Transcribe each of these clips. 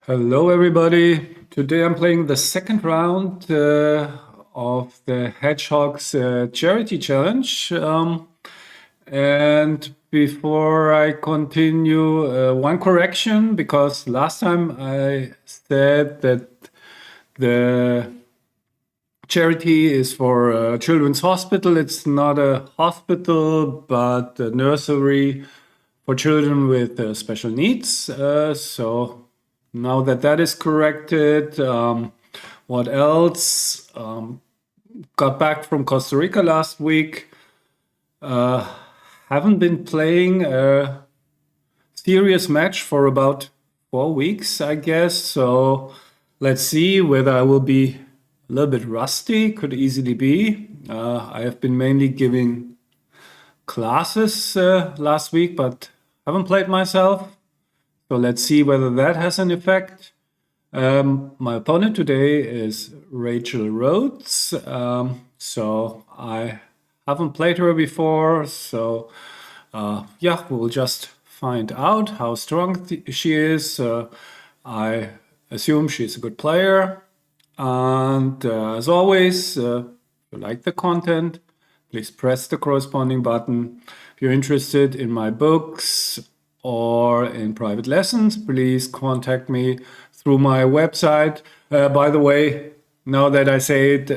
Hello, everybody. Today I'm playing the second round of the Hedgehogs Charity Challenge. And before I continue, one correction, because last time I said that the charity is for a children's hospital. It's not a hospital, but a nursery for children with special needs. So now that that is corrected, what else? Got back from Costa Rica last week. Haven't been playing a serious match for about 4 weeks, I guess. So let's see whether I will be a little bit rusty. Could easily be. I have been mainly giving classes last week, but haven't played myself. So let's see whether that has an effect. My opponent today is Rachel Rhodes. So I haven't played her before. So yeah, we'll just find out how strong she is. I assume she's a good player. And as always, if you like the content, please press the corresponding button. If you're interested in my books or in private lessons, please contact me through my website. By the way, now that I say it,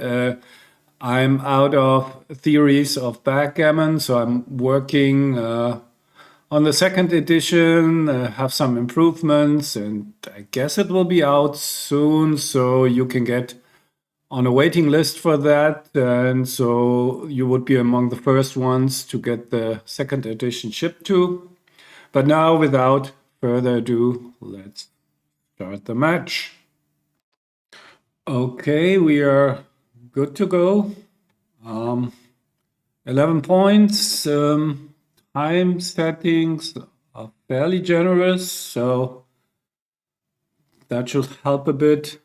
I'm out of theories of backgammon, so I'm working on the second edition, have some improvements, and I guess it will be out soon, so you can get on a waiting list for that. And so you would be among the first ones to get the second edition shipped to. But now, without further ado, let's start the match. Okay, we are good to go. 11 points. Time settings are fairly generous, so that should help a bit.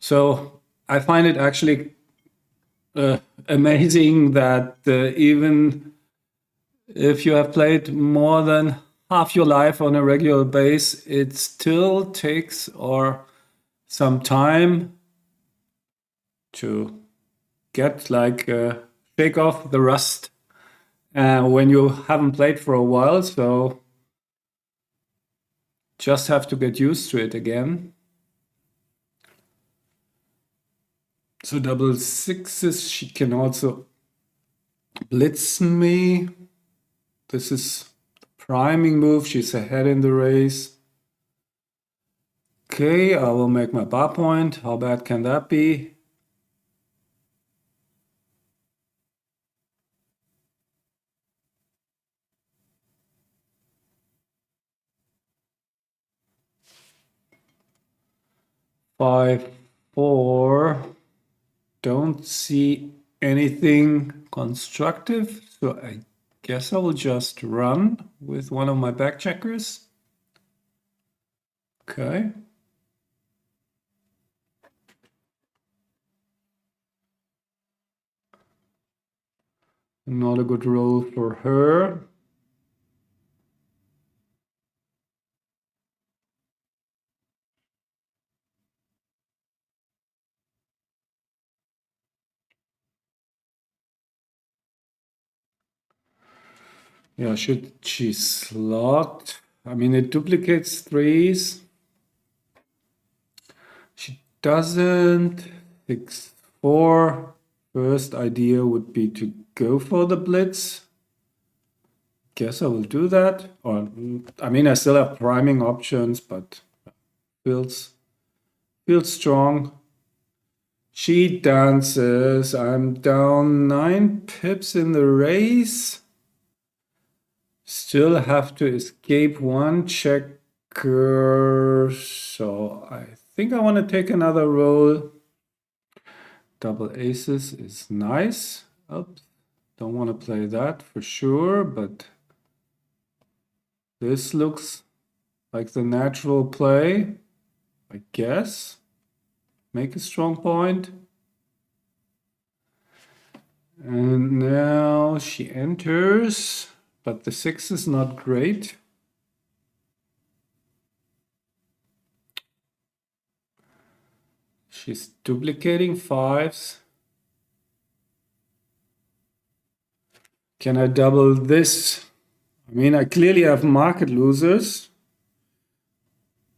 So I find it actually amazing that even if you have played more than half your life on a regular base, it still takes some time to get shake off the rust when you haven't played for a while. So just have to get used to it again. So double sixes, she can also blitz me. This is the priming move. She's ahead in the race. Okay, I will make my bar point. How bad can that be? Five, four. Don't see anything constructive, so I guess I will just run with one of my back checkers. Okay. Not a good roll for her. Yeah, should she slot? I mean, it duplicates threes. She doesn't. 6-4. First idea would be to go for the blitz. Guess I will do that. Or, I mean, I still have priming options, but feels strong. She dances. I'm down 9 pips in the race. Still have to escape one checker. So I think I want to take another roll. Double aces is nice. Oops. Don't want to play that for sure, but this looks like the natural play, I guess. Make a strong point. And now she enters, but the 6 is not great. She's duplicating fives. Can I double this? I mean, I clearly have market losers.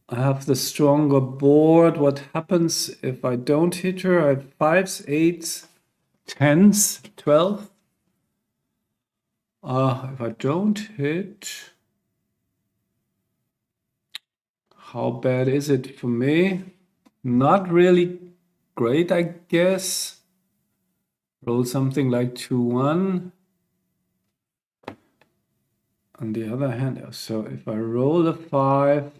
I have the stronger board. What happens if I don't hit her? I have fives, eights, tens, 12. If I don't hit, how bad is it for me? Not really great, I guess. Roll something like 2-1. On the other hand, so if I roll a 5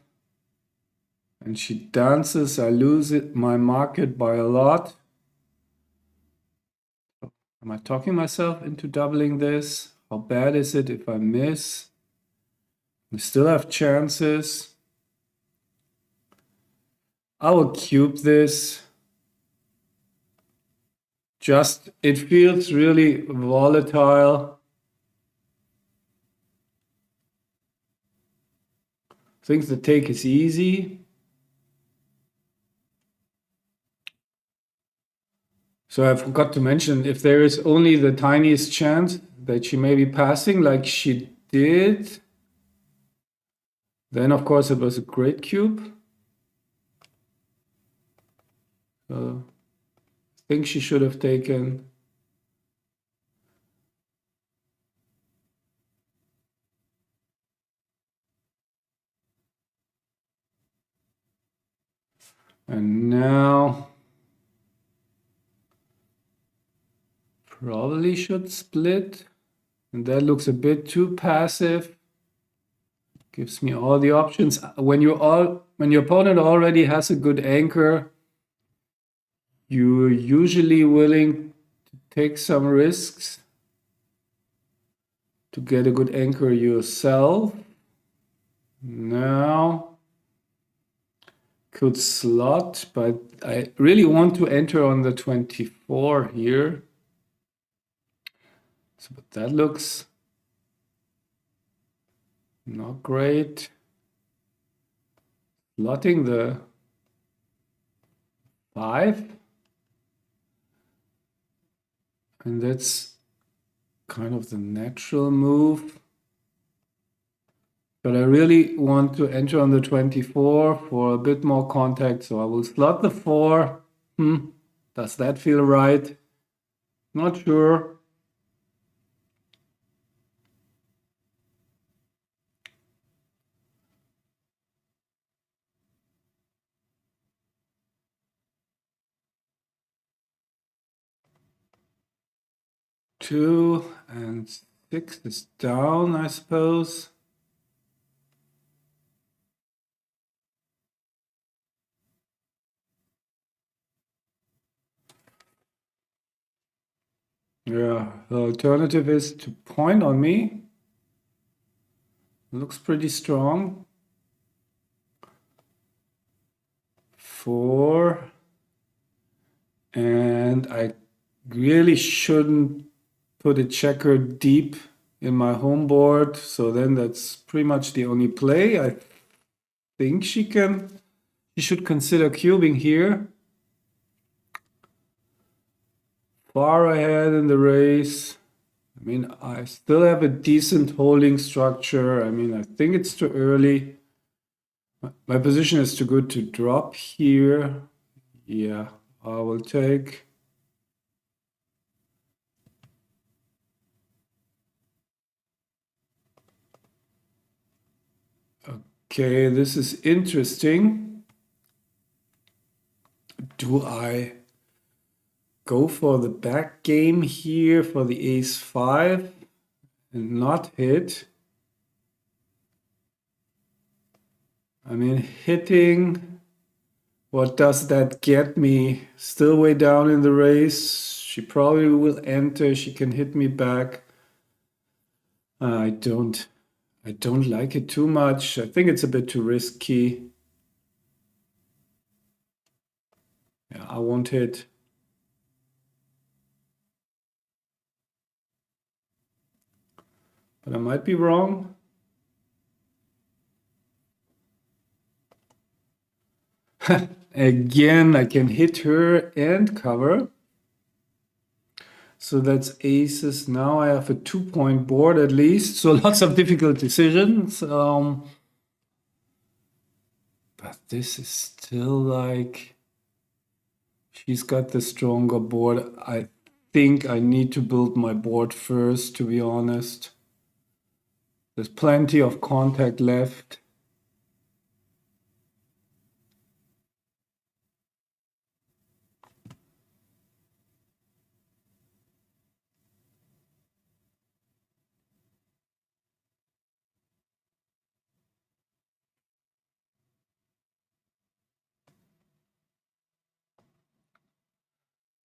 and she dances, I lose my market by a lot. Am I talking myself into doubling this? How bad is it if I miss? We still have chances. I will cube this. Just, it feels really volatile. I think the take is easy. So I forgot to mention, if there is only the tiniest chance that she may be passing like she did, then of course it was a great cube. I think she should have taken. And now probably should split. And that looks a bit too passive. Gives me all the options. When your opponent already has a good anchor, you're usually willing to take some risks to get a good anchor yourself. Now could slot, but I really want to enter on the 24 here. So, but that looks not great. Slotting the 5. And that's kind of the natural move. But I really want to enter on the 24 for a bit more contact. So I will slot the 4. Does that feel right? Not sure. Two and 6 is down, I suppose. Yeah, the alternative is to point on me. Looks pretty strong. 4. And I really shouldn't put a checker deep in my home board. So then that's pretty much the only play. I think she should consider cubing here. Far ahead in the race. I mean, I still have a decent holding structure. I mean, I think it's too early. My position is too good to drop here. Yeah, I will take. Okay, this is interesting. Do I go for the back game here for the ace 5 and not hit? I mean, hitting, what does that get me? Still way down in the race. She probably will enter. She can hit me back. I don't like it too much. I think it's a bit too risky. Yeah, I won't hit. But I might be wrong. Again, I can hit her and cover. So that's aces. Now I have a 2-point board at least. So lots of difficult decisions. But this is still like, she's got the stronger board. I think I need to build my board first, to be honest. There's plenty of contact left.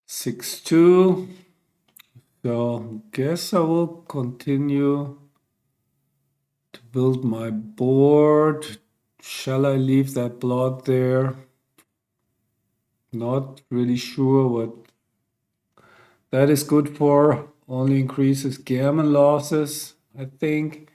Six two. So guess I will continue to build my board. Shall I leave that block there? Not really sure what that is good for. Only increases gammon losses, I think.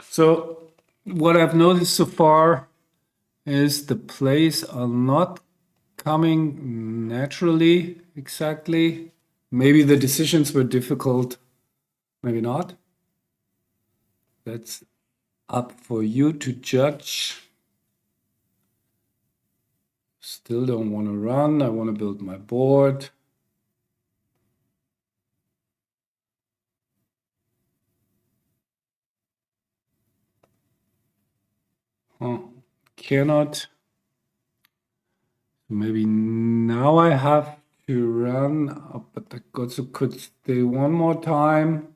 So what I've noticed so far is the plays are not coming naturally exactly. Maybe the decisions were difficult, maybe not. That's up for you to judge. Still don't want to run. I want to build my board. Cannot. Maybe now I have to run, but I also could stay one more time.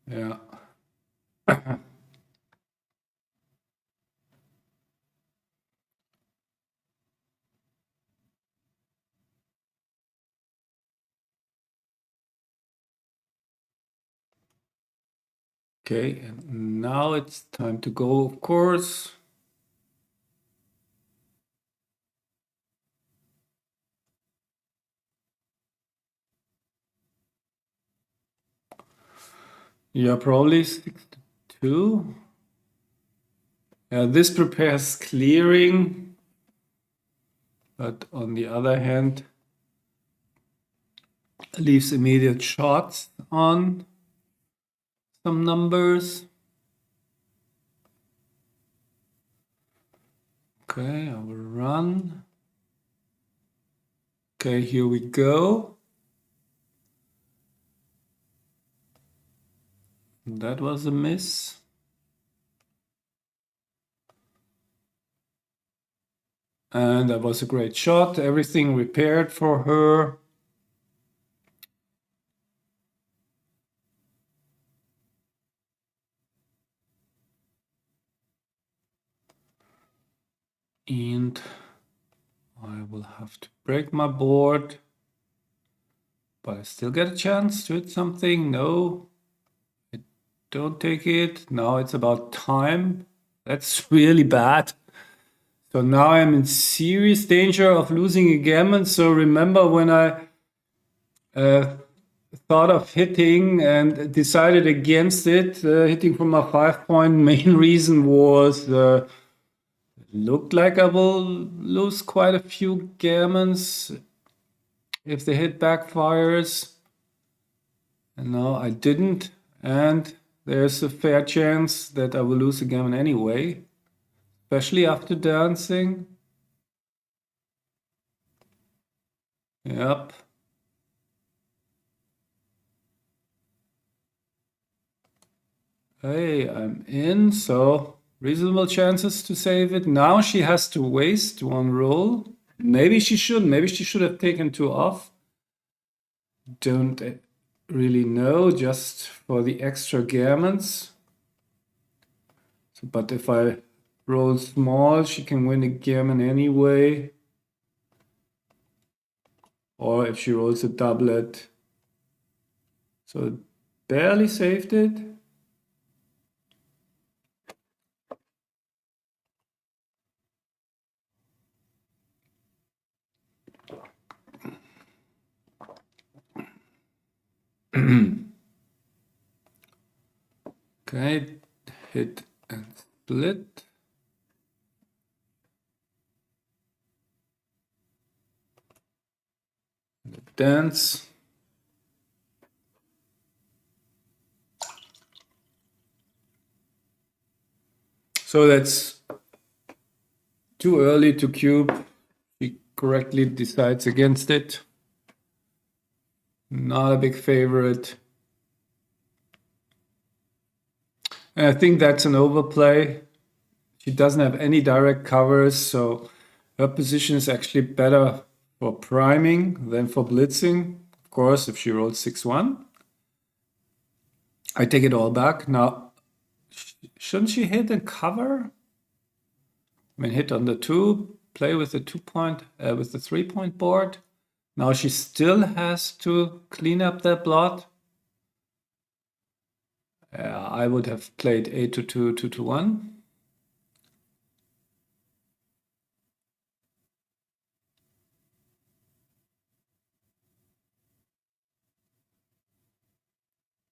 Yeah. Okay, and now it's time to go, of course. Yeah, probably 6-2. This prepares clearing, but on the other hand, leaves immediate shots on some numbers. Okay, I will run. Okay, here we go. That was a miss. And that was a great shot. Everything repaired for her. And I will have to break my board. But I still get a chance to hit something. No, I don't take it. Now it's about time. That's really bad. So now I'm in serious danger of losing a gammon. So remember when I thought of hitting and decided against it, hitting from a 5-point, main reason was looked like I will lose quite a few gammons if the hit backfires. And no, I didn't. And there's a fair chance that I will lose a gammon anyway, especially after dancing. Yep. Hey, I'm in, so reasonable chances to save it. Now she has to waste one roll. Maybe she should. Maybe she should have taken two off. Don't really know, just for the extra gammons. So, but if I roll small, she can win a gammon anyway. Or if she rolls a doublet. So barely saved it. Okay, hit and split. Dance. So that's too early to cube. She correctly decides against it. Not a big favorite. And I think that's an overplay. She doesn't have any direct covers, so her position is actually better for priming than for blitzing. Of course, if she rolls 6-1. I take it all back. Now, shouldn't she hit and cover? I mean, hit on the 2, play with the 2-point, with the 3-point board. Now she still has to clean up that blot. I would have played 8-2, 2-1.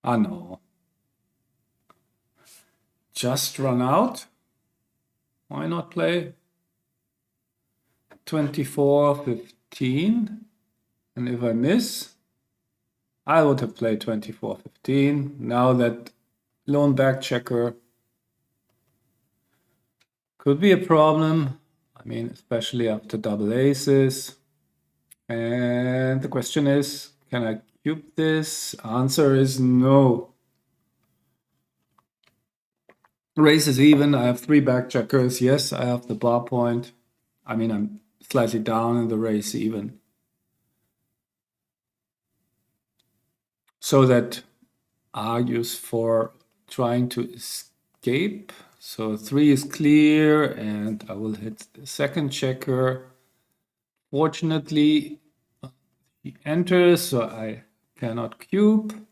Ah, no. Just run out. Why not play 24-15? And if I miss, I would have played 24-15. Now that lone back checker could be a problem. I mean, especially after double aces. And the question is, can I cube this? Answer is no. Race is even. I have 3 back checkers. Yes, I have the bar point. I mean, I'm slightly down in the race even. So that argues for trying to escape. So 3 is clear, and I will hit the second checker. Fortunately, he enters, so I cannot cube,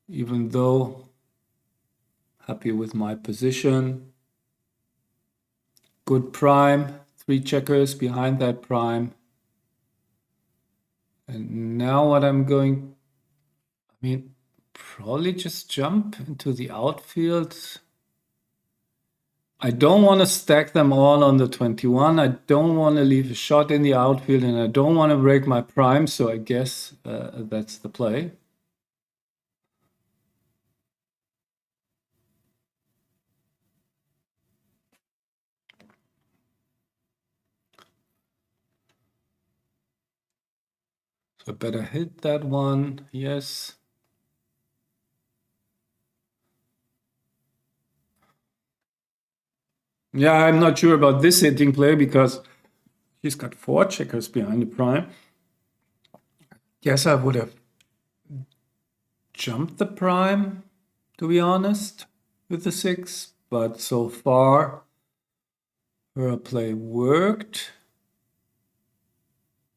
even though happy with my position. Good prime, 3 checkers behind that prime. And now what I'm going, I mean, probably just jump into the outfield. I don't want to stack them all on the 21. I don't want to leave a shot in the outfield, and I don't want to break my prime, so I guess that's the play. So I better hit that one, yes. Yeah, I'm not sure about this hitting play because he's got 4 checkers behind the prime. Guess I would have jumped the prime, to be honest, with the 6, but so far her play worked.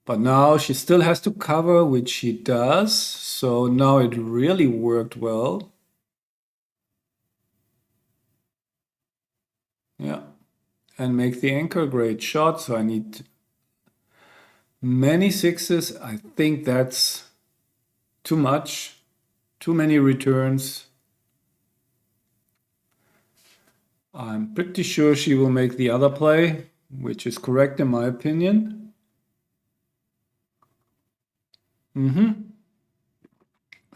But now she still has to cover, which she does, so now it really worked well. Yeah, and make the anchor, great shot, so I need many 6s. I think that's too much, too many returns. I'm pretty sure she will make the other play, which is correct in my opinion.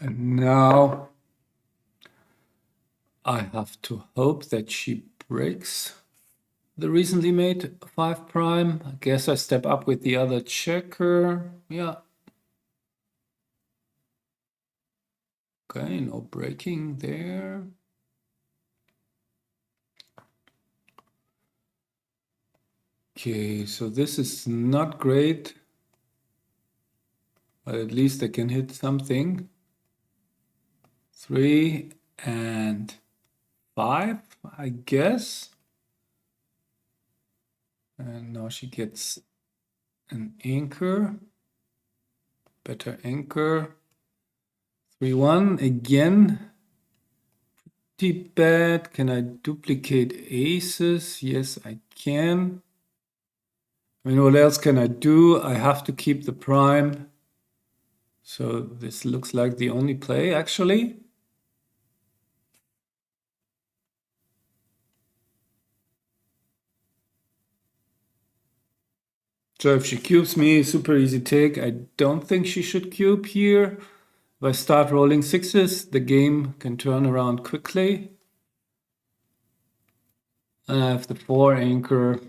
And now I have to hope that she breaks the recently made 5 prime. I guess I step up with the other checker. Yeah. Okay, no breaking there. Okay, so this is not great, but at least I can hit something. 3 and 5, I guess. And now she gets an anchor, better anchor. 3-1 again. Pretty bad. Can I duplicate aces? Yes, I can. I mean, what else can I do? I have to keep the prime. So this looks like the only play, actually. So if she cubes me, super easy take. I don't think she should cube here. If I start rolling sixes, the game can turn around quickly. And I have the 4 anchor.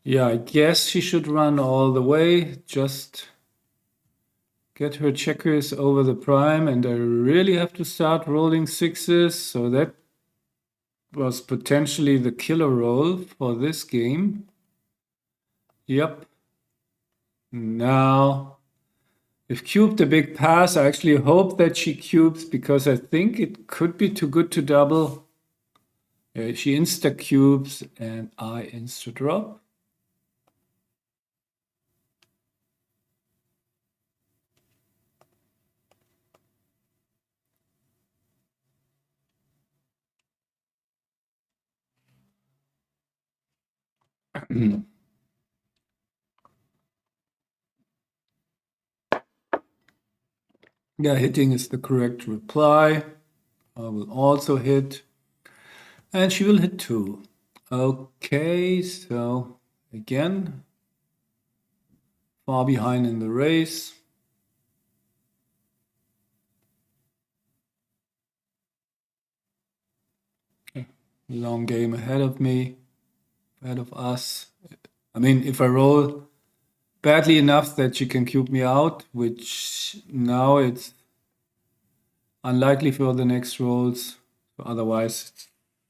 Yeah, I guess she should run all the way. Just get her checkers over the prime, and I really have to start rolling sixes. So that was potentially the killer roll for this game. Yep. Now, if cubed a big pass, I actually hope that she cubes because I think it could be too good to double. She insta cubes and I insta drop. Yeah, hitting is the correct reply. I will also hit. And she will hit 2. Okay, so again, far behind in the race. Long game ahead of me, ahead of us. I mean, if I roll badly enough that she can cube me out, which now it's unlikely for the next rolls. Otherwise,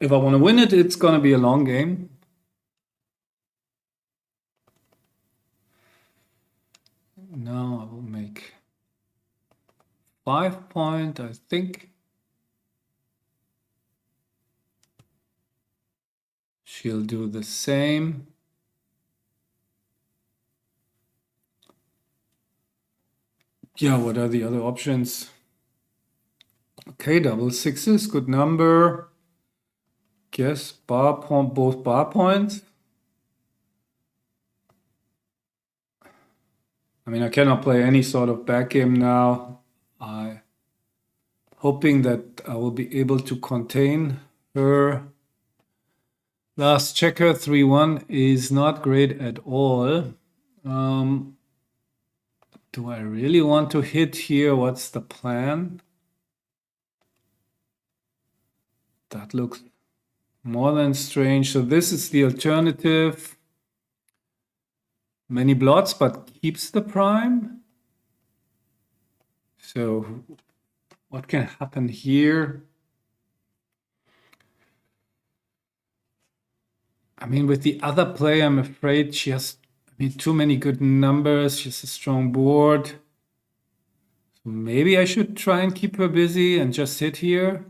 if I want to win it, it's going to be a long game. Now I will make 5 point, I think. She'll do the same. Yeah, what are the other options? Okay, double sixes, good number. Guess bar point, both bar points. I mean, I cannot play any sort of back game now. I hoping that I will be able to contain her. Last checker 3-1 is not great at all. Do I really want to hit here? What's the plan? That looks more than strange. So this is the alternative. Many blots, but keeps the prime. So what can happen here? I mean, with the other play, I'm afraid she has, too many good numbers. She has a strong board. So maybe I should try and keep her busy and just sit here.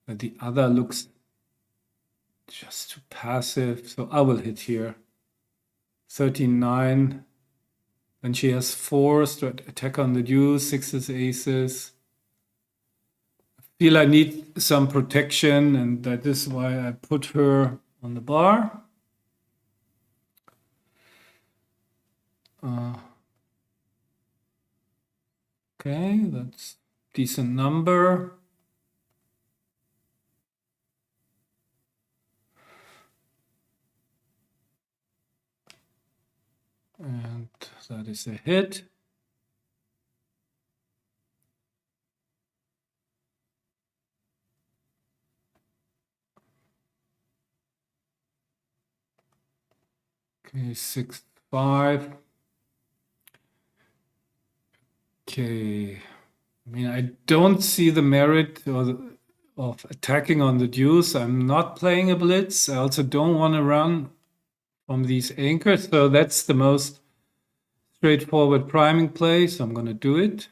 But the other looks just too passive. So I will hit here. 39. Then she has 4s to attack on the deuce, 6s, aces. I feel I need some protection, and that is why I put her on the bar. Okay, that's decent number. And that is a hit. Okay, 6-5. Okay. I mean, I don't see the merit of attacking on the deuce. I'm not playing a blitz. I also don't want to run from these anchors. So that's the most straightforward priming play. So I'm going to do it.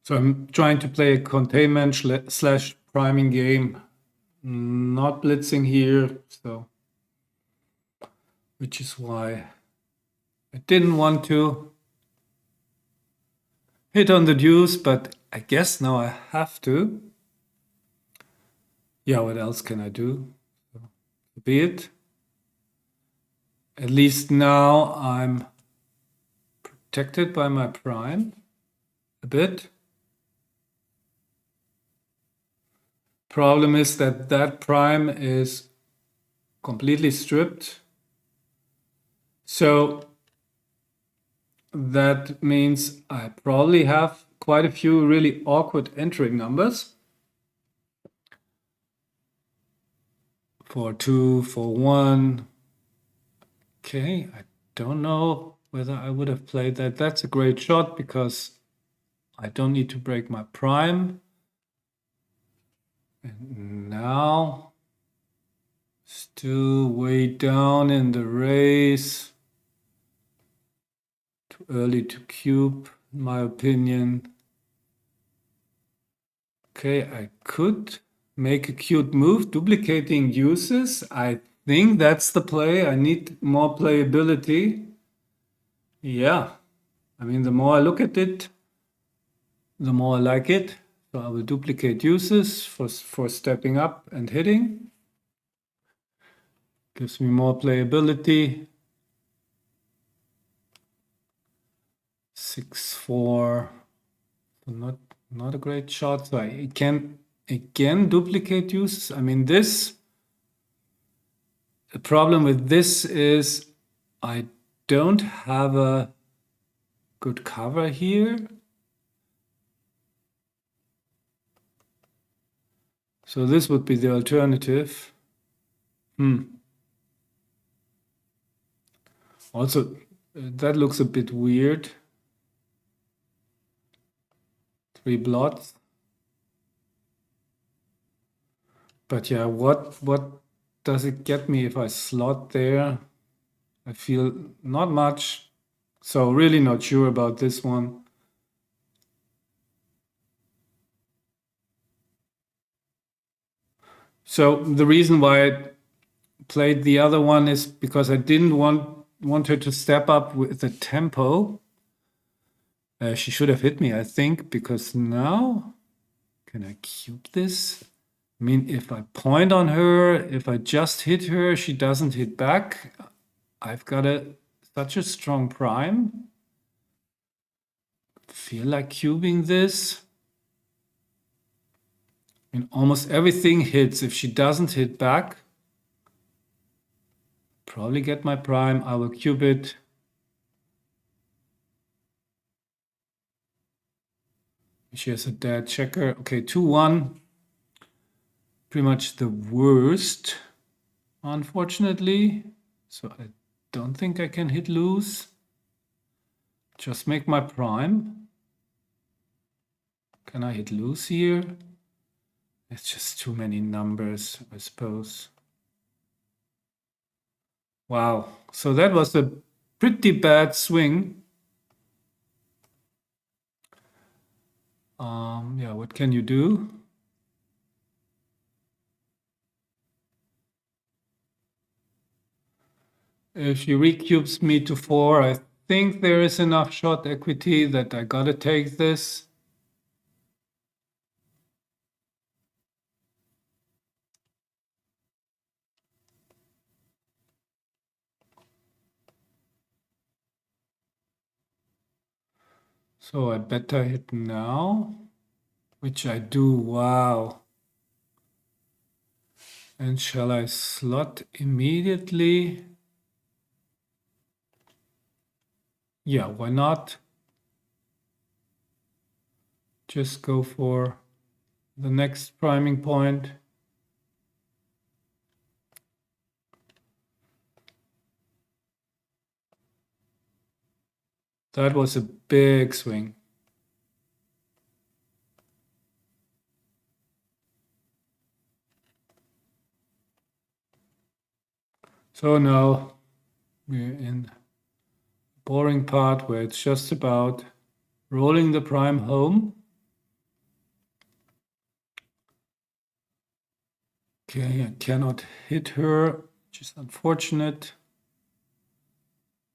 So I'm trying to play a containment slash priming game, not blitzing here. So, which is why I didn't want to hit on the deuce, but I guess now I have to. Yeah, what else can I do? Be it. At least now I'm protected by my prime a bit. Problem is that that prime is completely stripped. So that means I probably have quite a few really awkward entering numbers. 4-2, 4-1. Okay, I don't know whether I would have played that. That's a great shot because I don't need to break my prime. And now, still way down in the race. Too early to cube, in my opinion. Okay, I could make a cute move, duplicating uses. I think that's the play. I need more playability. Yeah, I mean, the more I look at it, the more I like it. So I will duplicate uses for stepping up and hitting. Gives me more playability. 6-4. So not a great shot. So I can again duplicate uses. I mean, the problem with this is I don't have a good cover here. So this would be the alternative. Also, that looks a bit weird. 3 blots. But yeah, what does it get me if I slot there? I feel not much. So really not sure about this one. So the reason why I played the other one is because I didn't want her to step up with the tempo. She should have hit me, I think, because now, can I cube this? I mean, if I point on her, if I just hit her, she doesn't hit back. I've got such a strong prime. Feel like cubing this. I mean, almost everything hits. If she doesn't hit back, probably get my prime. I will cube it. She has a dead checker. Okay, 2-1. Pretty much the worst, unfortunately. So I don't think I can hit loose. Just make my prime. Can I hit loose here? It's just too many numbers, I suppose. Wow. So that was a pretty bad swing. Yeah, what can you do? If she recubes me to 4, I think there is enough shot equity that I gotta take this. So I better hit now, which I do. Wow. And shall I slot immediately? Yeah, why not? Just go for the next priming point. That was a big swing. So now we're in the boring part where it's just about rolling the prime home. Okay, I cannot hit her, which is unfortunate.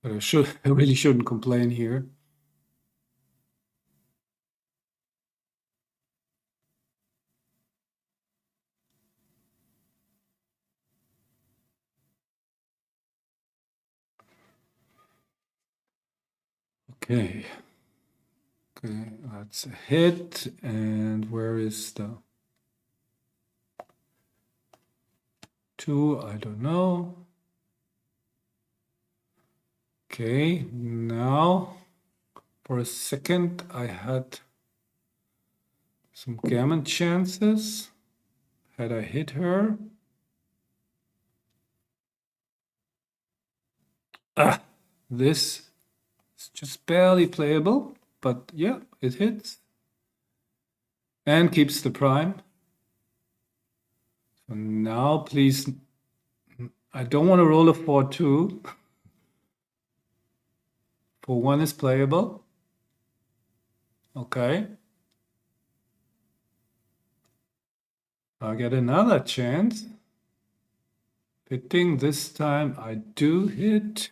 But I really shouldn't complain here. Okay. Okay, that's a hit. And where is the 2? I don't know. Okay, now for a second I had some gammon chances. Had I hit her? This is just barely playable, but yeah, it hits. And keeps the prime. So now please, I don't want to roll a 4-2. 4-1 is playable. Okay. I get another chance. Hitting this time, I do hit.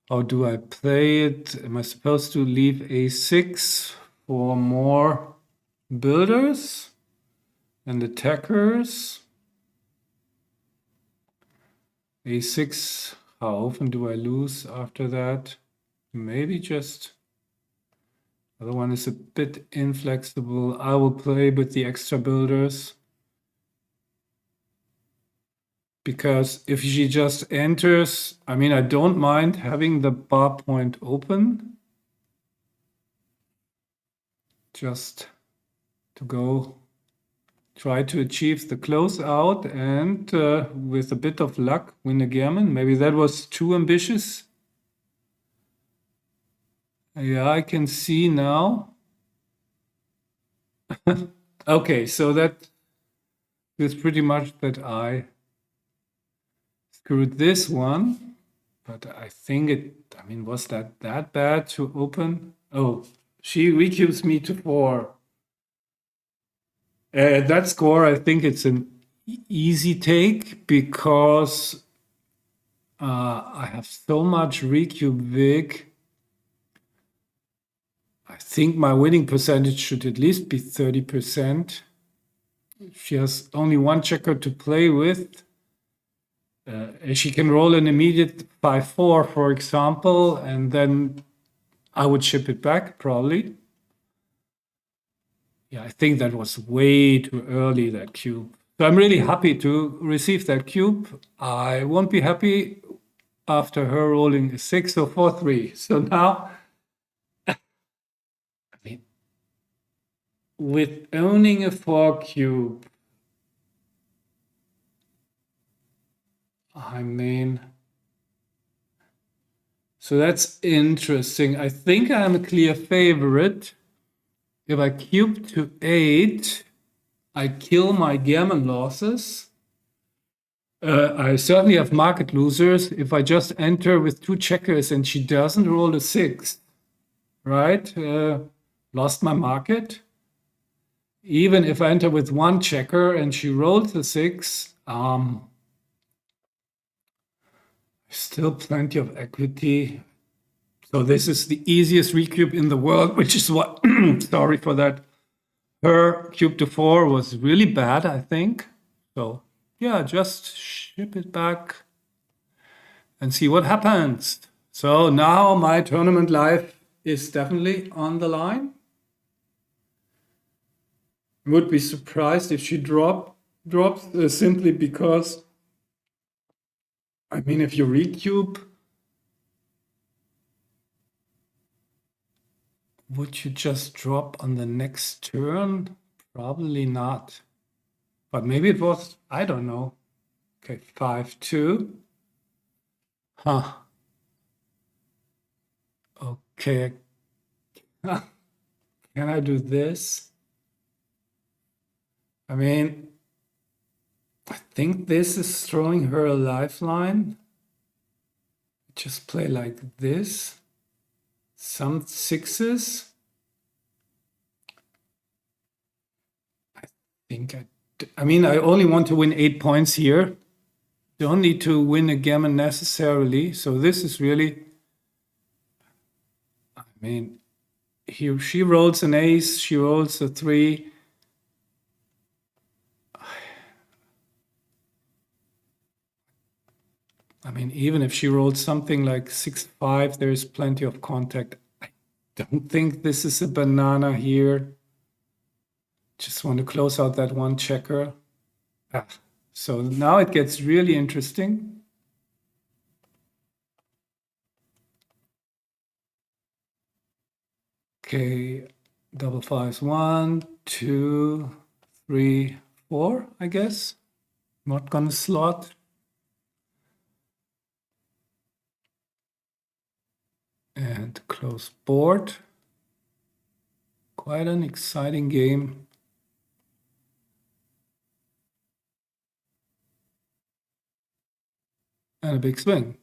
How do I play it? Am I supposed to leave a6 for more builders and attackers? a6, how often do I lose after that? Maybe just... The other one is a bit inflexible. I will play with the extra builders. Because if she just enters, I mean, I don't mind having the bar point open. Just to go try to achieve the closeout and with a bit of luck win a gammon. Maybe that was too ambitious. Yeah, I can see now. Okay, so that is pretty much that I screwed this one, but I think it, I mean, was that bad to open? Oh, she recubes me to 4. That score, I think it's an easy take because I have so much recube vig. I think my winning percentage should at least be 30%. She has only one checker to play with. She can roll an immediate 5-4, for example, and then I would ship it back probably. Yeah, I think that was way too early, that cube. So I'm really happy to receive that cube. I won't be happy after her rolling a 6 or 4-3. So now, I mean, with owning a 4 cube, I mean, so that's interesting. I think I'm a clear favorite. If I cube to 8, I kill my gammon losses. I certainly have market losers if I just enter with 2 checkers and she doesn't roll a 6, right? Lost my market. Even if I enter with 1 checker and she rolls a 6, still plenty of equity. So this is the easiest recube in the world, which is what, sorry for that. Her cube to 4 was really bad, I think. So yeah, just ship it back and see what happens. So now my tournament life is definitely on the line. Would be surprised if she drops simply because, I mean, if you recube, would you just drop on the next turn? Probably not. But maybe it was, I don't know. Okay, 5-2. Huh. Okay. Can I do this? I mean, I think this is throwing her a lifeline. Just play like this. Some 6s. I mean, I only want to win 8 points here. Don't need to win a gammon necessarily. So this is really, I mean, here she rolls an ace, she rolls a 3. I mean, even if she rolled something like 6-5, there is plenty of contact. I don't think this is a banana here. Just want to close out that one checker. Ah, so now it gets really interesting. Okay, double fives, 1, 2, 3, 4, I guess. Not gonna slot. And close board. Quite an exciting game. And a big swing.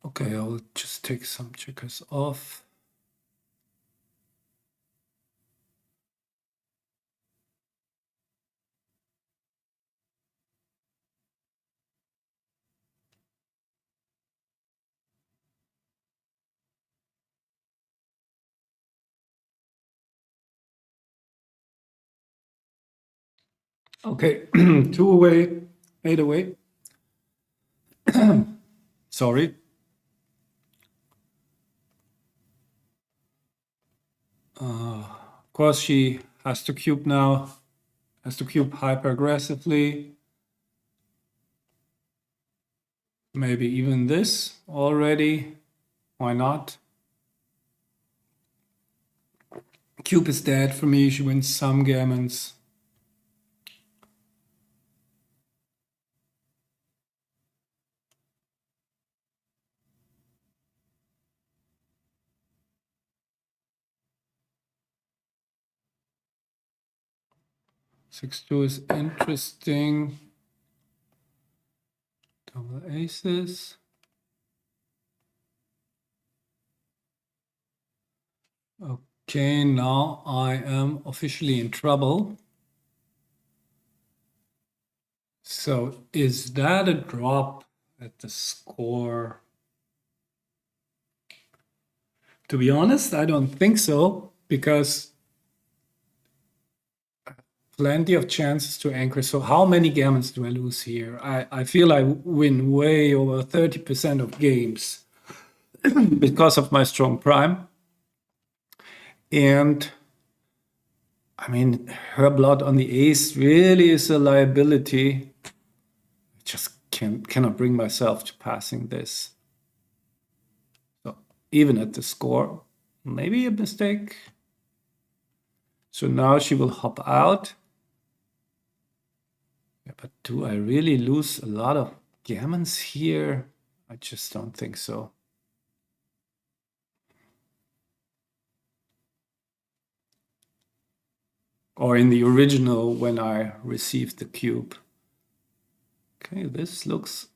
Okay, I'll just take some checkers off. Okay, 2 away, 8 away. Sorry. Of course, she has to cube now, has to cube hyper aggressively. Maybe even this already. Why not? Cube is dead for me. She wins some gammons. Six two is interesting. Double aces. Okay, now I am officially in trouble. So is that a drop at the score? To be honest, I don't think so, because plenty of chances to anchor. So how many gammons do I lose here? I feel I win way over 30% of games because of my strong prime. And I mean, her blood on the ace really is a liability. I just cannot bring myself to passing this. So even at the score, maybe a mistake. So now she will hop out. Yeah, but do I really lose a lot of gammons here? I just don't think so. Or in the original when I received the cube. Okay, this looks,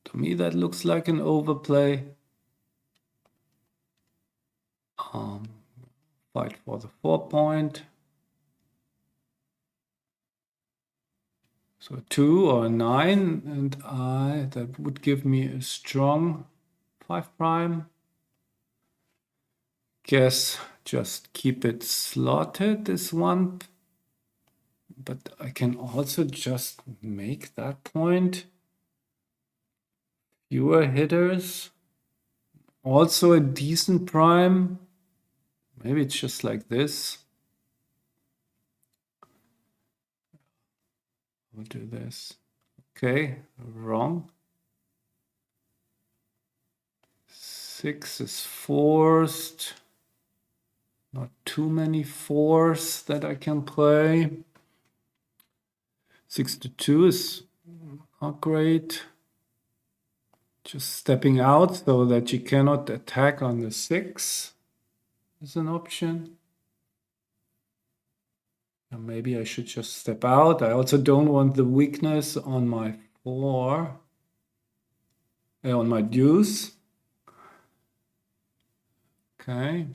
to me, that looks like an overplay. Fight for the 4-point. So 2 or 9, and that would give me a strong 5 prime. Guess just keep it slotted, this one. But I can also just make that point. Fewer hitters. Also a decent prime. Maybe it's just like this. We'll do this. Okay, wrong. 6 is forced. Not too many fours that I can play. 6 to 2 is not great. Just stepping out so that she cannot attack on the 6 is an option. And maybe I should just step out. I also don't want the weakness on my 4, on my deuce. Okay.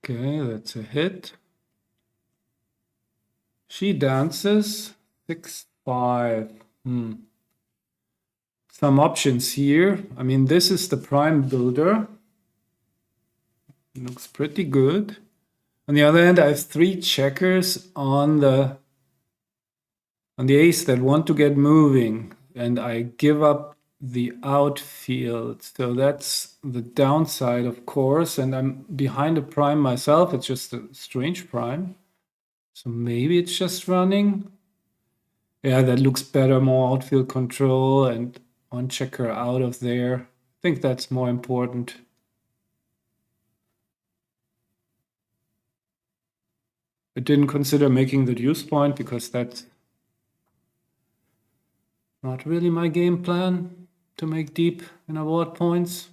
Okay, that's a hit. She dances 6-5. some options here. I mean, this is the prime builder. It looks pretty good. On the other hand, I have 3 checkers on the ace that want to get moving, and I give up the outfield. So that's the downside, of course, and I'm behind a prime myself. It's just a strange prime. So maybe it's just running. Yeah, that looks better, more outfield control and 1 checker out of there. I think that's more important. I didn't consider making the deuce point because that's not really my game plan to make deep in award points.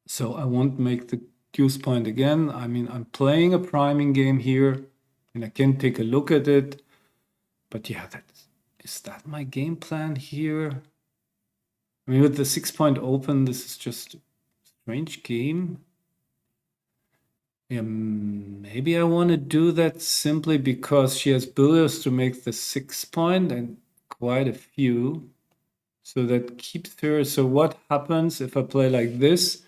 So I won't make the deuce point again. I mean, I'm playing a priming game here and I can take a look at it. But yeah, is that my game plan here? I mean, with the 6-point open, this is just a strange game. Yeah, maybe I want to do that simply because she has billiards to make the 6-point and quite a few. So that keeps her. So what happens if I play like this?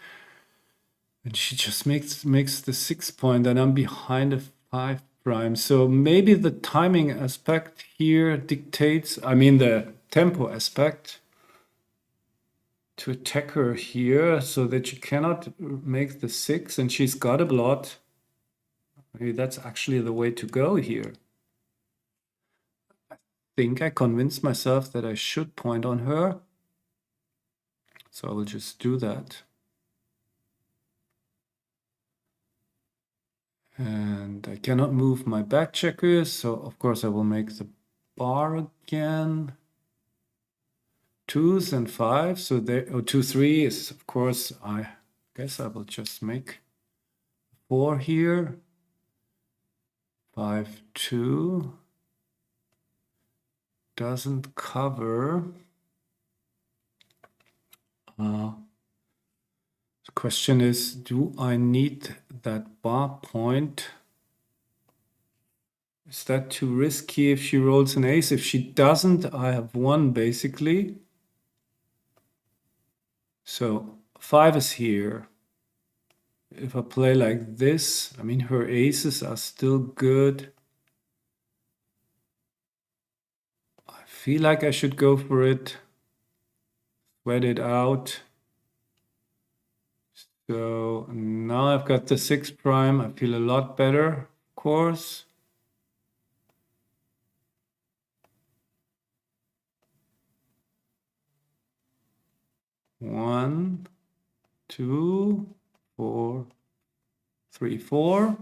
And she just makes the 6-point, and I'm behind a 5 prime. So maybe the timing aspect here dictates, I mean the tempo aspect, to attack her here so that she cannot make the 6, and she's got a blot. Maybe that's actually the way to go here. I think I convinced myself that I should point on her. So I will just do that. And I cannot move my back checkers, so of course I will make the bar again. 2s and 5s, so there, 2, 3 is, of course, I guess I will just make 4 here. 5, 2 doesn't cover. The question is, do I need that bar point? Is that too risky if she rolls an ace? If she doesn't, I have 1 basically. So 5 is here. If I play like this, I mean, her aces are still good. I feel like I should go for it. Sweat it out. So now I've got the 6 prime. I feel a lot better, of course. One, 2, 4, 3, 4.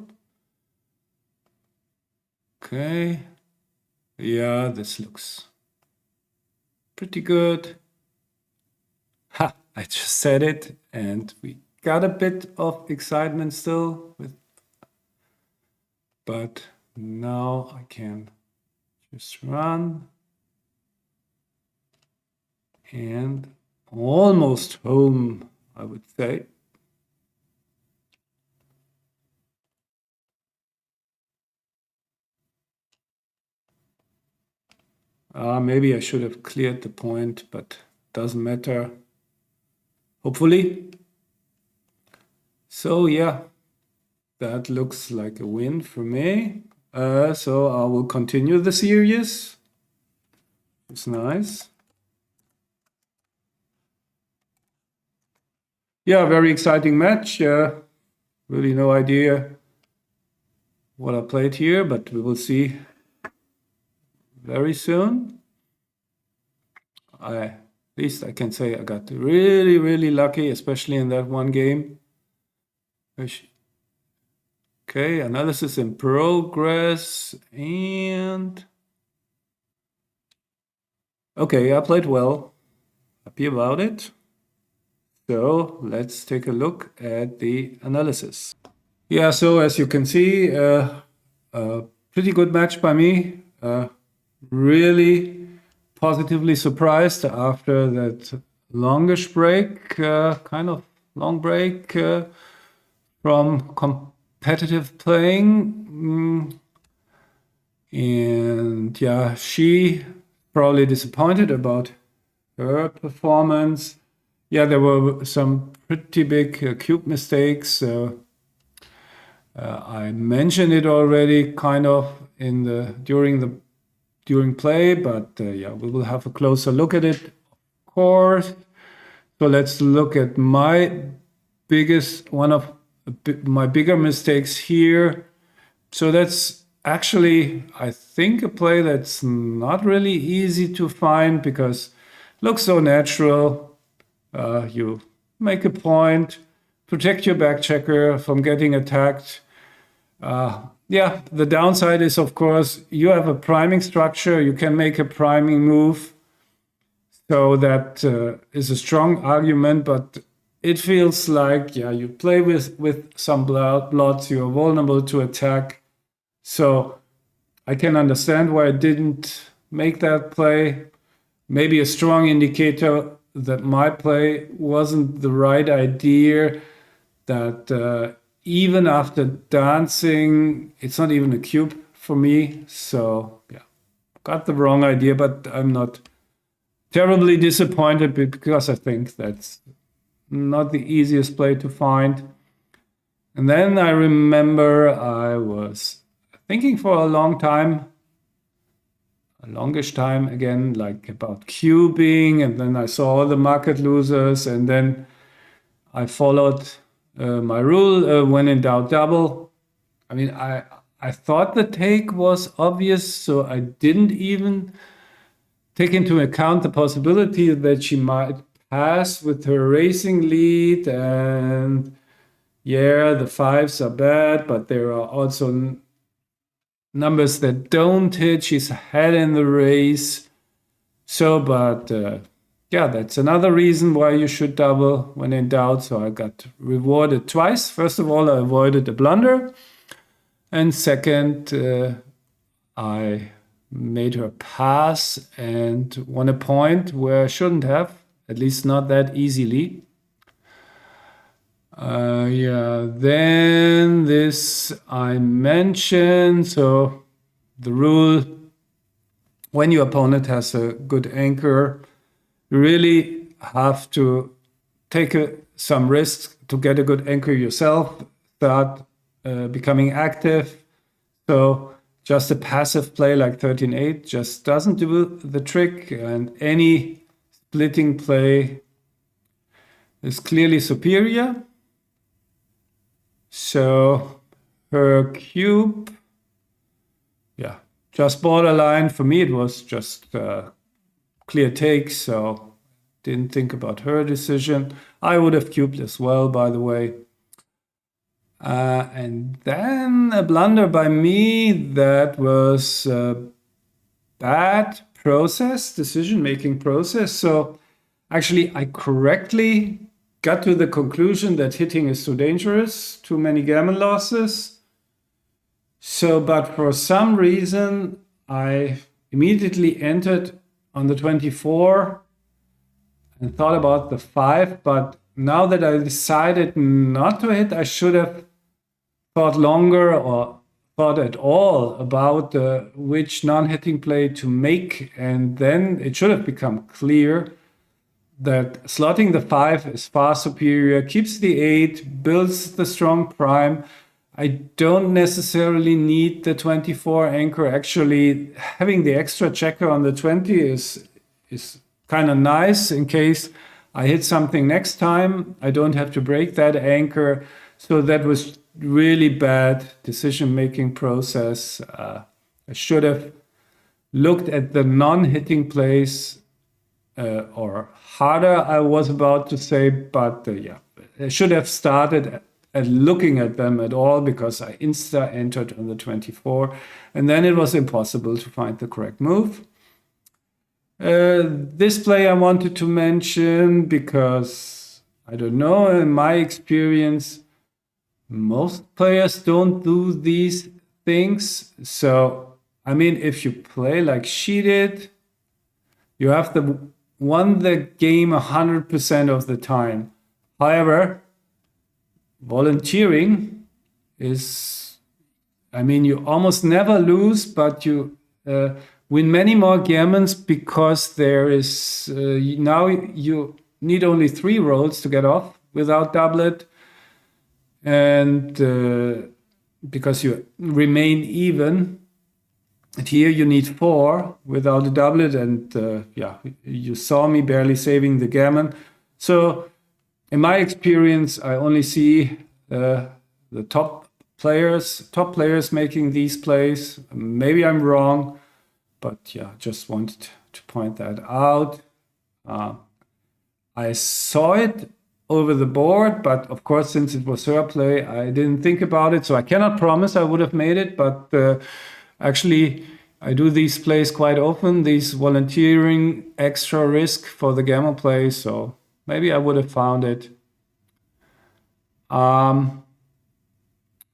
Okay. Yeah, this looks pretty good. Ha! I just said it, and we got a bit of excitement still, but now I can just run and almost home, I would say. Maybe I should have cleared the point, but doesn't matter. Hopefully. So yeah, that looks like a win for me. So I will continue the series. It's nice. Yeah, very exciting match. Really no idea what I played here, but we will see very soon. At least I can say I got really, really lucky, especially in that one game. Okay, analysis in progress, and okay, I played well. Happy about it. So let's take a look at the analysis. Yeah, so as you can see, a pretty good match by me. Really positively surprised after that longish break, kind of long break from competitive playing. And yeah, she probably disappointed about her performance. Yeah, there were some pretty big cube mistakes. I mentioned it already, kind of in the during play, but yeah, we will have a closer look at it, of course. So let's look at my one of my bigger mistakes here. So that's actually, I think, a play that's not really easy to find because it looks so natural. You make a point, protect your back checker from getting attacked. Yeah, the downside is, of course, you have a priming structure. You can make a priming move. So that is a strong argument, but it feels like, yeah, you play with some blots, you're vulnerable to attack. So I can understand why I didn't make that play. Maybe a strong indicator that my play wasn't the right idea, that even after dancing, it's not even a cube for me. So yeah, got the wrong idea, but I'm not terribly disappointed because I think that's not the easiest play to find. And then I remember I was thinking for a longish time again, like about cubing, and then I saw all the market losers, and then I followed my rule, when in doubt, double. I mean, I thought the take was obvious, so I didn't even take into account the possibility that she might pass with her racing lead. And yeah, the fives are bad, but there are also numbers that don't hit. She's ahead in the race. So, but yeah, that's another reason why you should double when in doubt. So I got rewarded twice. First of all, I avoided a blunder. And second, I made her pass and won a point where I shouldn't have, at least not that easily. Yeah, then this I mentioned. So the rule, when your opponent has a good anchor, you really have to take some risks to get a good anchor yourself, start becoming active. So just a passive play like 13-8 just doesn't do the trick, and any splitting play is clearly superior. So her cube, yeah, just borderline. For me, it was just clear take, so didn't think about her decision. I would have cubed as well, by the way. And then a blunder by me that was a bad decision-making process. So actually, I correctly got to the conclusion that hitting is too dangerous, too many gammon losses. So, but for some reason, I immediately entered on the 24 and thought about the 5. But now that I decided not to hit, I should have thought longer or thought at all about which non-hitting play to make. And then it should have become clear that slotting the 5 is far superior, keeps the 8, builds the strong prime. I don't necessarily need the 24 anchor. Actually, having the extra checker on the 20 is kind of nice in case I hit something next time. I don't have to break that anchor. So that was really bad decision-making process. I should have looked at the non-hitting plays, or harder, I was about to say, but yeah, I should have started at looking at them at all because I entered on the 24, and then it was impossible to find the correct move. This play I wanted to mention because, I don't know, in my experience, most players don't do these things. So, I mean, if you play like she did, you have won the game 100% of the time. However, volunteering is, I mean, you almost never lose, but you win many more gammons because there is now you need only 3 rolls to get off without doublet, and because you remain even. And here you need 4 without a doublet, and yeah, you saw me barely saving the gammon. So in my experience, I only see the top players making these plays. Maybe I'm wrong, but yeah, just wanted to point that out. I saw it over the board, but of course, since it was her play, I didn't think about it. So I cannot promise I would have made it, but actually, I do these plays quite often, these volunteering extra risk for the gammon play. So maybe I would have found it.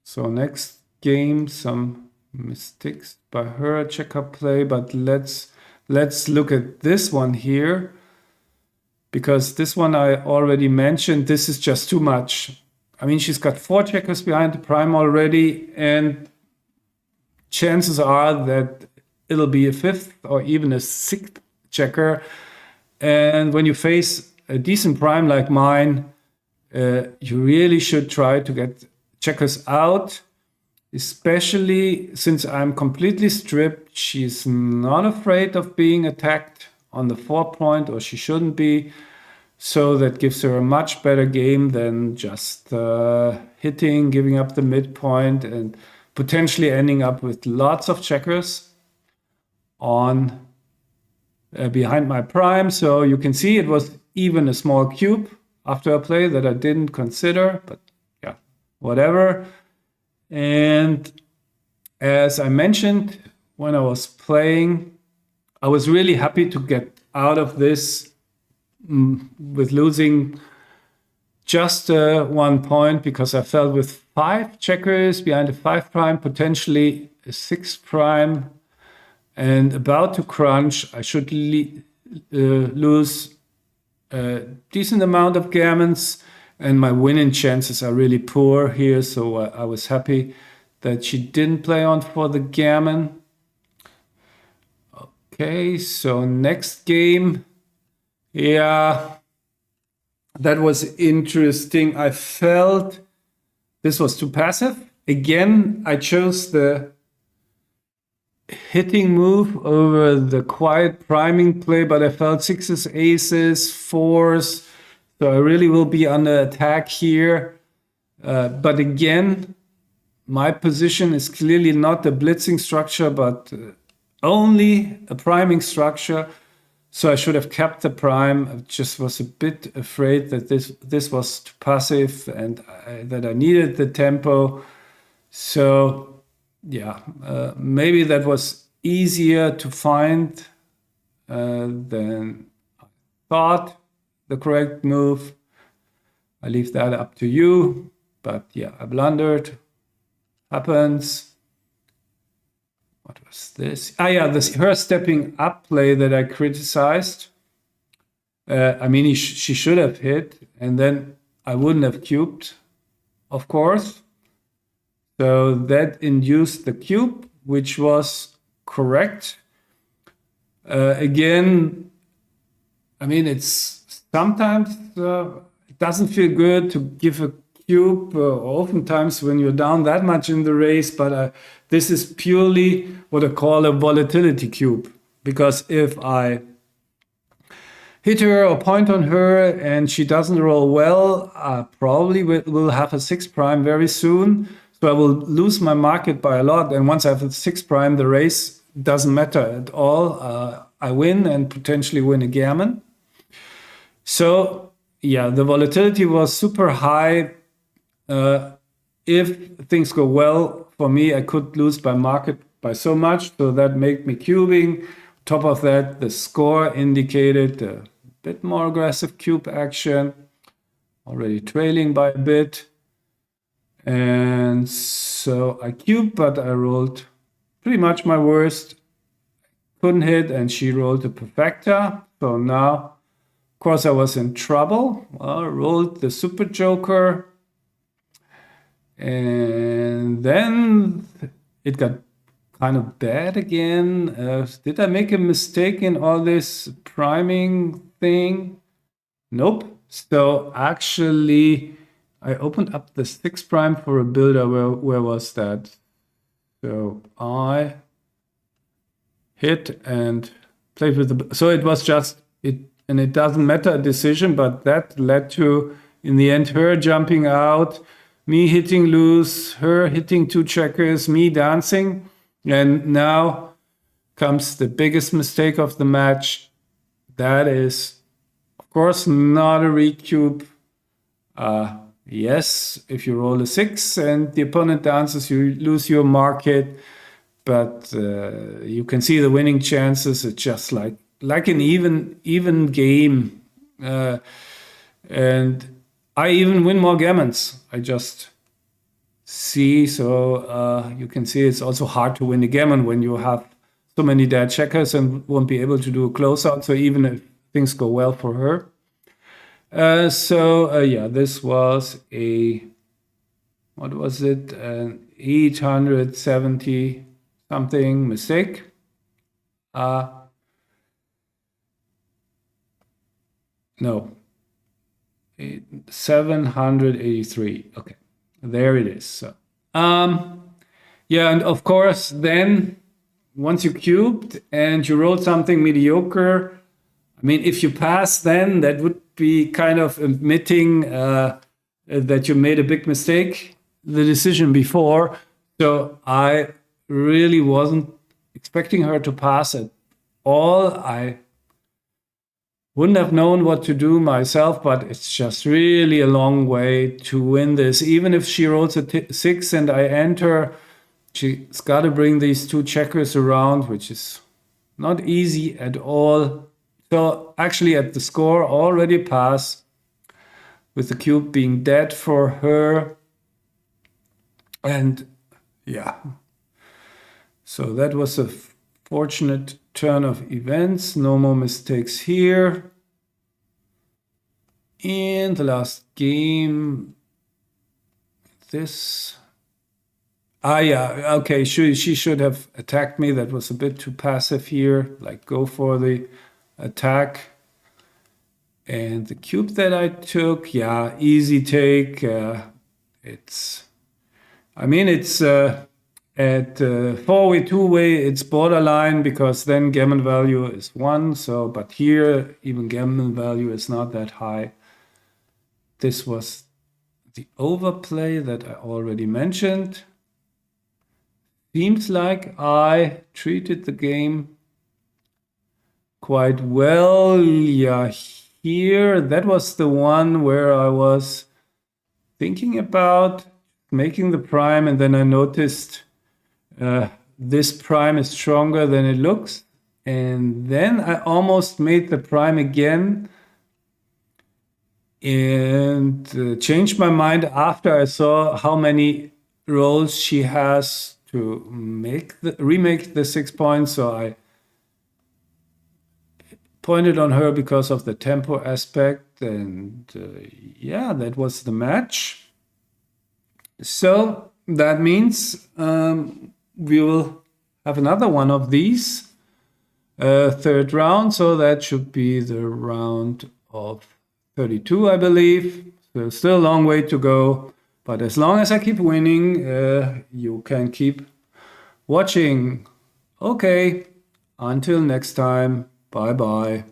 So next game, some mistakes by her, checker play, but let's look at this one here, because this one I already mentioned. This is just too much. I mean, she's got 4 checkers behind the prime already, and chances are that it'll be a 5th or even a 6th checker. And when you face a decent prime like mine, you really should try to get checkers out, especially since I'm completely stripped. She's not afraid of being attacked on the 4 point, or she shouldn't be. So that gives her a much better game than just hitting, giving up the midpoint, and potentially ending up with lots of checkers on behind my prime. So you can see it was even a small cube after a play that I didn't consider, but yeah, whatever. And as I mentioned when I was playing, I was really happy to get out of this with losing just 1 point, because I felt with 5 checkers behind a 5 prime, potentially a 6 prime, and about to crunch, I should lose a decent amount of gammons, and my winning chances are really poor here. So I was happy that she didn't play on for the gammon. Okay, so next game. Yeah, that was interesting. I felt this was too passive. Again, I chose the hitting move over the quiet priming play, but I felt 6s, aces, 4s. So I really will be under attack here. But again, my position is clearly not a blitzing structure, but only a priming structure. So I should have kept the prime. I just was a bit afraid that this was too passive, and that I needed the tempo. So yeah, maybe that was easier to find than I thought the correct move. I leave that up to you. But yeah, I blundered. Happens. What was this? Yeah, this her stepping up play that I criticized. I mean, she should have hit, and then I wouldn't have cubed, of course. So that induced the cube, which was correct. Again, I mean, it's sometimes it doesn't feel good to give a cube, oftentimes when you're down that much in the race, but this is purely what I call a volatility cube, because if I hit her or point on her and she doesn't roll well, I probably will have a 6 prime very soon. So I will lose my market by a lot. And once I have a 6 prime, the race doesn't matter at all. I win and potentially win a gammon. So yeah, the volatility was super high. If things go well for me, I could lose my market by so much. So that made me cubing. Top of that, the score indicated a bit more aggressive cube action, already trailing by a bit. And so I cubed, but I rolled pretty much my worst. Couldn't hit, and she rolled a perfecta. So now, of course, I was in trouble. Well, I rolled the super joker. And then it got kind of bad again. Did I make a mistake in all this priming thing? Nope. So actually, I opened up the 6 prime for a builder. Where was that? So I hit and played with the. So it was just it, and it doesn't matter a decision, but that led to, in the end, her jumping out, me hitting loose, her hitting 2 checkers, me dancing, and now comes the biggest mistake of the match. That is, of course, not a recube. Yes, if you roll a 6 and the opponent dances, you lose your market. But you can see the winning chances. It's just like an even game, and I even win more gammons. I just see. So you can see it's also hard to win a gammon when you have so many dead checkers and won't be able to do a closeout. So even if things go well for her. Yeah, this was what was it? An 870 something mistake. No, 783. Okay, there it is. So, yeah, and of course, then once you cubed and you rolled something mediocre, I mean, if you pass, then that would be kind of admitting that you made a big mistake, the decision before. So I really wasn't expecting her to pass at all. I wouldn't have known what to do myself, but it's just really a long way to win this. Even if she rolls a 6 and I enter, she's got to bring these 2 checkers around, which is not easy at all. So actually at the score, already pass, with the cube being dead for her. And yeah, so that was a fortunate turn of events. No more mistakes here. In the last game, this. Yeah, okay, she should have attacked me. That was a bit too passive here. Like, go for the attack. And the cube that I took, yeah, easy take. It's at 4-way, 2-way, it's borderline because then gammon value is 1. So, but here, even gammon value is not that high. This was the overplay that I already mentioned. Seems like I treated the game quite well. Yeah, here, that was the one where I was thinking about making the prime, and then I noticed this prime is stronger than it looks. And then I almost made the prime again and changed my mind after I saw how many rolls she has to remake the 6 points. So I pointed on her because of the tempo aspect, and yeah, that was the match. So that means we will have another one of these third round. So that should be the round of 32, I believe. So still a long way to go. But as long as I keep winning, you can keep watching. Okay, until next time. Bye-bye.